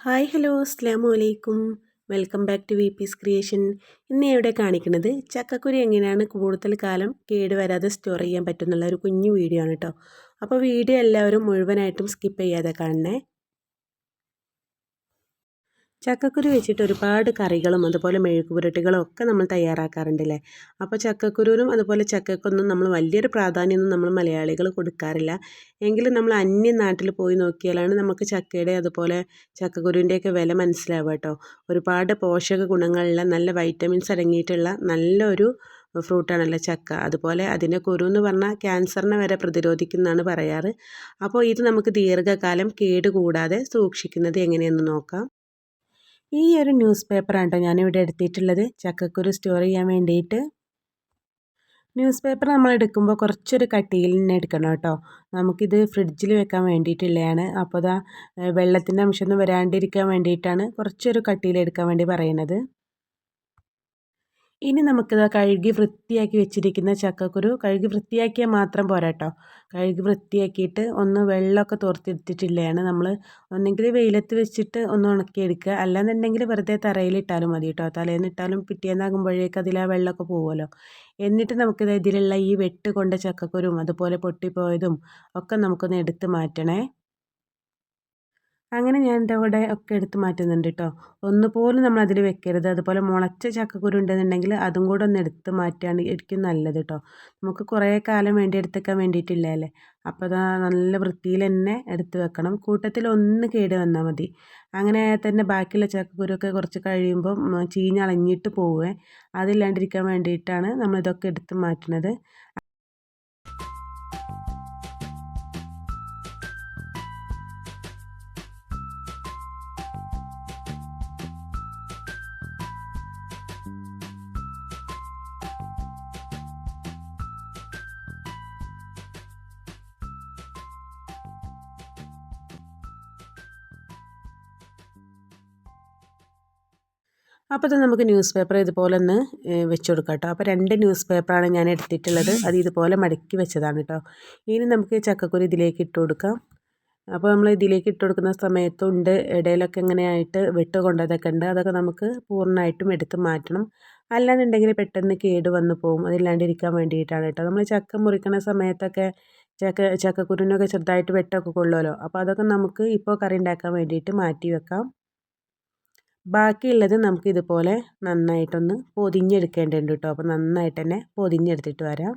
Hi hello അസ്സലാമു അലൈക്കും. Welcome back to VP's creation. ഇന്ന് ഇവിടെ കാണിക്കുന്നത് ചക്കക്കുരു എങ്ങനെയാണ് കൂടുതൽ കാലം കേടുവരാതെ സ്റ്റോർ ചെയ്യാൻ പറ്റുന്നുള്ള ഒരു കുഞ്ഞു വീഡിയോ ആണ് കേട്ടോ. അപ്പോൾ വീഡിയോ എല്ലാവരും മുഴുവനായിട്ടും സ്കിപ്പ് ചെയ്യാതെ കാണണേ. ചക്കക്കുരു വെച്ചിട്ട് ഒരുപാട് കറികളും അതുപോലെ മെഴുക്കുപുരട്ടികളും ഒക്കെ നമ്മൾ തയ്യാറാക്കാറുണ്ടല്ലേ. അപ്പോൾ ചക്കക്കുരുവിനും അതുപോലെ ചക്കക്കൊന്നും നമ്മൾ വലിയൊരു പ്രാധാന്യമൊന്നും നമ്മൾ മലയാളികൾ കൊടുക്കാറില്ല. എങ്കിലും നമ്മൾ അന്യ നാട്ടിൽ പോയി നോക്കിയാലാണ് നമുക്ക് ചക്കയുടെ അതുപോലെ ചക്കക്കുരുവിൻ്റെയൊക്കെ വില മനസ്സിലാവുക കേട്ടോ. ഒരുപാട് പോഷക ഗുണങ്ങളുള്ള നല്ല വൈറ്റമിൻസ് അടങ്ങിയിട്ടുള്ള നല്ലൊരു ഫ്രൂട്ടാണല്ലോ ചക്ക. അതുപോലെ അതിൻ്റെ കുരു എന്ന് പറഞ്ഞാൽ ക്യാൻസറിനെ വരെ പ്രതിരോധിക്കുന്നതാണ് പറയാറ്. അപ്പോൾ ഇത് നമുക്ക് ദീർഘകാലം കേടുകൂടാതെ സൂക്ഷിക്കുന്നത് എങ്ങനെയെന്ന് നോക്കാം. ഈ ഒരു ന്യൂസ് പേപ്പറാണ് കേട്ടോ ഞാനിവിടെ എടുത്തിട്ടുള്ളത് ചക്കക്കുരു സ്റ്റോർ ചെയ്യാൻ വേണ്ടിയിട്ട്. ന്യൂസ് പേപ്പർ നമ്മൾ എടുക്കുമ്പോൾ കുറച്ചൊരു കട്ടിയിൽ തന്നെ എടുക്കണം കേട്ടോ. നമുക്കിത് ഫ്രിഡ്ജിൽ വെക്കാൻ വേണ്ടിയിട്ടുള്ളതാണ്. അപ്പോൾ അതാ വെള്ളത്തിൻ്റെ അംശമൊന്നും വരാണ്ടിരിക്കാൻ വേണ്ടിയിട്ടാണ് കുറച്ചൊരു കട്ടിയിൽ എടുക്കാൻ വേണ്ടി പറയുന്നത്. ഇനി നമുക്കിത് കഴുകി വൃത്തിയാക്കി വെച്ചിരിക്കുന്ന ചക്കക്കുരു കഴുകി വൃത്തിയാക്കിയാൽ മാത്രം പോരാ കേട്ടോ. കഴുകി വൃത്തിയാക്കിയിട്ട് ഒന്ന് വെള്ളമൊക്കെ തോർത്തെടുത്തിട്ടില്ലാണ് നമ്മൾ ഒന്നെങ്കിൽ വെയിലത്ത് വെച്ചിട്ട് ഒന്ന് ഉണക്കിയെടുക്കുക, അല്ലാന്നുണ്ടെങ്കിൽ വെറുതെ തറയിലിട്ടാലും മതി കേട്ടോ. തലേന്നിട്ടാലും പിറ്റേന്നാകുമ്പോഴേക്ക് അതിൽ ആ വെള്ളമൊക്കെ പോകുമല്ലോ. എന്നിട്ട് നമുക്കിത് ഇതിലുള്ള ഈ വെട്ട് കൊണ്ട ചക്കക്കുരും അതുപോലെ പൊട്ടിപ്പോയതും ഒക്കെ നമുക്കൊന്ന് എടുത്ത് മാറ്റണേ. അങ്ങനെ ഞാൻ എൻ്റെ അവിടെ ഒക്കെ എടുത്ത് മാറ്റുന്നുണ്ട് കേട്ടോ. ഒന്നുപോലും നമ്മൾ അതിൽ വെക്കരുത്. അതുപോലെ മുളച്ച ചക്കക്കുരു ഉണ്ടെന്നുണ്ടെങ്കിൽ അതും കൂടെ ഒന്ന് എടുത്ത് മാറ്റുകയാണ് ആയിരിക്കും നല്ലത് കേട്ടോ. നമുക്ക് കുറേ കാലം വേണ്ടി എടുത്തേക്കാൻ വേണ്ടിയിട്ടില്ലല്ലേ. അപ്പോൾ അതാ നല്ല വൃത്തിയിൽ തന്നെ എടുത്ത് വെക്കണം. കൂട്ടത്തിൽ ഒന്ന് കേട് വന്നാൽ മതി. അങ്ങനെ തന്നെ ബാക്കിയുള്ള ചക്കക്കുരുവൊക്കെ കുറച്ച് കഴിയുമ്പം ചീഞ്ഞളഞ്ഞിട്ട് പോവേ. അതില്ലാണ്ടിരിക്കാൻ വേണ്ടിയിട്ടാണ് നമ്മളിതൊക്കെ എടുത്ത് മാറ്റുന്നത്. അപ്പോൾ ഇത് നമുക്ക് ന്യൂസ് പേപ്പർ ഇതുപോലെ ഒന്ന് വെച്ച് കൊടുക്കാം കേട്ടോ. അപ്പോൾ 2 ന്യൂസ് പേപ്പറാണ് ഞാൻ എടുത്തിട്ടുള്ളത്. അത് ഇതുപോലെ മടക്കി വെച്ചതാണ് കേട്ടോ. ഇനി നമുക്ക് ചക്കക്കുരു ഇതിലേക്ക് ഇട്ട് കൊടുക്കാം. അപ്പോൾ നമ്മൾ ഇതിലേക്ക് ഇട്ട് കൊടുക്കുന്ന സമയത്തുണ്ട് ഇടയിലൊക്കെ ഇങ്ങനെയായിട്ട് വെട്ട് കൊണ്ടതൊക്കെ ഉണ്ട്. അതൊക്കെ നമുക്ക് പൂർണ്ണമായിട്ടും എടുത്ത് മാറ്റണം. അല്ലാന്നുണ്ടെങ്കിൽ പെട്ടെന്ന് കേട് വന്ന് പോകും. അതില്ലാണ്ടിരിക്കാൻ വേണ്ടിയിട്ടാണ് കേട്ടോ. നമ്മൾ ചക്ക മുറിക്കുന്ന സമയത്തൊക്കെ ചക്കക്കുരുവിനൊക്കെ ചെറുതായിട്ട് വെട്ടമൊക്കെ കൊള്ളുമല്ലോ. അപ്പോൾ അതൊക്കെ നമുക്ക് ഇപ്പോൾ കറി ഉണ്ടാക്കാൻ വേണ്ടിയിട്ട് മാറ്റി വെക്കാം. ബാക്കിയുള്ളത് നമുക്ക് ഇതുപോലെ നന്നായിട്ടൊന്ന് പൊതിഞ്ഞെടുക്കേണ്ടതുണ്ട് കേട്ടോ. അപ്പോൾ നന്നായിട്ട് തന്നെ പൊതിഞ്ഞെടുത്തിട്ട് വരാം.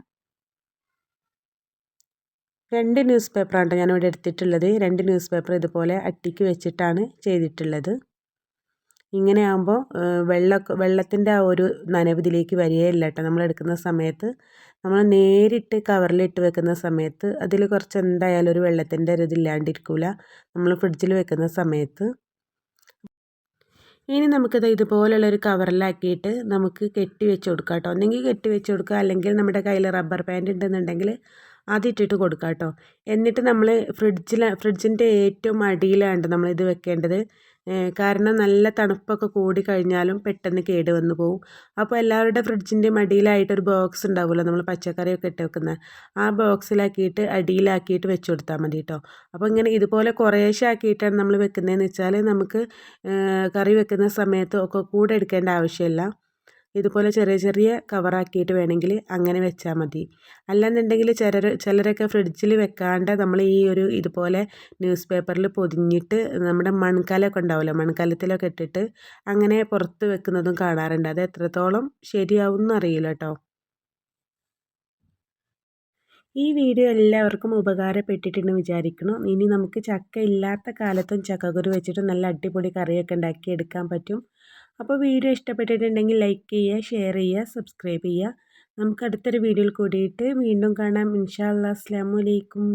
2 ന്യൂസ് പേപ്പറാണ് ഞാനിവിടെ എടുത്തിട്ടുള്ളത്. 2 ന്യൂസ് പേപ്പർ ഇതുപോലെ അട്ടിക്ക് വെച്ചിട്ടാണ് ചെയ്തിട്ടുള്ളത്. ഇങ്ങനെ ആകുമ്പോൾ വെള്ളത്തിൻ്റെ ആ ഒരു നനവ് ഇതിലേക്ക് വരികയില്ല കേട്ടോ. നമ്മൾ എടുക്കുന്ന സമയത്ത് നമ്മൾ നേരിട്ട് കവറിലിട്ട് വെക്കുന്ന സമയത്ത് അതിൽ കുറച്ച് എന്തായാലും ഒരു വെള്ളത്തിൻ്റെ ഒരു ഇതില്ലാണ്ടിരിക്കില്ല നമ്മൾ ഫ്രിഡ്ജിൽ വെക്കുന്ന സമയത്ത്. ഇനി നമുക്കത് ഇതുപോലുള്ളൊരു കവറിലാക്കിയിട്ട് നമുക്ക് കെട്ടി വെച്ച് കൊടുക്കാം കേട്ടോ. ഒന്നെങ്കിൽ കെട്ടി വെച്ച് കൊടുക്കുക, അല്ലെങ്കിൽ നമ്മുടെ കയ്യിൽ റബ്ബർ ബാൻഡ് ഉണ്ടെന്നുണ്ടെങ്കിൽ അതിട്ടിട്ട് കൊടുക്കാം കേട്ടോ. എന്നിട്ട് നമ്മൾ ഫ്രിഡ്ജിൻ്റെ ഏറ്റവും അടിയിലാണ് നമ്മളിത് വെക്കേണ്ടത്. കാരണം നല്ല തണുപ്പൊക്കെ കൂടി കഴിഞ്ഞാലും പെട്ടെന്ന് കേട് വന്നു പോകും. അപ്പോൾ എല്ലാവരുടെ ഫ്രിഡ്ജിൻ്റെ അടിയിലായിട്ടൊരു ബോക്സ് ഉണ്ടാവുമല്ലോ നമ്മൾ പച്ചക്കറിയൊക്കെ ഇട്ട് വെക്കുന്നത്. ആ ബോക്സിലാക്കിയിട്ട് അടിയിലാക്കിയിട്ട് വെച്ച് കൊടുത്താൽ മതി കേട്ടോ. അപ്പോൾ ഇങ്ങനെ ഇതുപോലെ കുറേശ്ശെ ആക്കിയിട്ടാണ് നമ്മൾ വെക്കുന്നതെന്ന് വെച്ചാൽ നമുക്ക് കറി വെക്കുന്ന സമയത്ത് ഒക്കെ കൂടെ എടുക്കേണ്ട ആവശ്യമില്ല. ഇതുപോലെ ചെറിയ ചെറിയ കവറാക്കിയിട്ട് വേണമെങ്കിൽ അങ്ങനെ വെച്ചാൽ മതി. അല്ലാന്നുണ്ടെങ്കിൽ ചിലരൊക്കെ ഫ്രിഡ്ജിൽ വെക്കാണ്ട് നമ്മൾ ഈ ഒരു ഇതുപോലെ ന്യൂസ് പേപ്പറിൽ പൊതിഞ്ഞിട്ട് നമ്മുടെ മൺകലമൊക്കെ ഉണ്ടാവുമല്ലോ, മൺകലത്തിലൊക്കെ ഇട്ടിട്ട് അങ്ങനെ പുറത്ത് വെക്കുന്നതും കാണാറുണ്ട്. അത് എത്രത്തോളം ശരിയാവും എന്നറിയില്ല കേട്ടോ. ഈ വീഡിയോ എല്ലാവർക്കും ഉപകാരപ്പെട്ടിട്ടുണ്ടെന്ന് വിചാരിക്കുന്നു. ഇനി നമുക്ക് ചക്ക ഇല്ലാത്ത കാലത്തും ചക്കക്കുരു വെച്ചിട്ട് നല്ല അടിപൊളി കറിയൊക്കെ ഉണ്ടാക്കി എടുക്കാൻ പറ്റും. അപ്പോൾ വീഡിയോ ഇഷ്ടപ്പെട്ടിട്ടുണ്ടെങ്കിൽ ലൈക്ക് ചെയ്യുക, ഷെയർ ചെയ്യുക, സബ്സ്ക്രൈബ് ചെയ്യുക. നമുക്ക് അടുത്തൊരു വീഡിയോയിൽ കൂടിയിട്ട് വീണ്ടും കാണാം. ഇൻഷാ അല്ലാഹ്. അസ്സലാമു അലൈക്കും.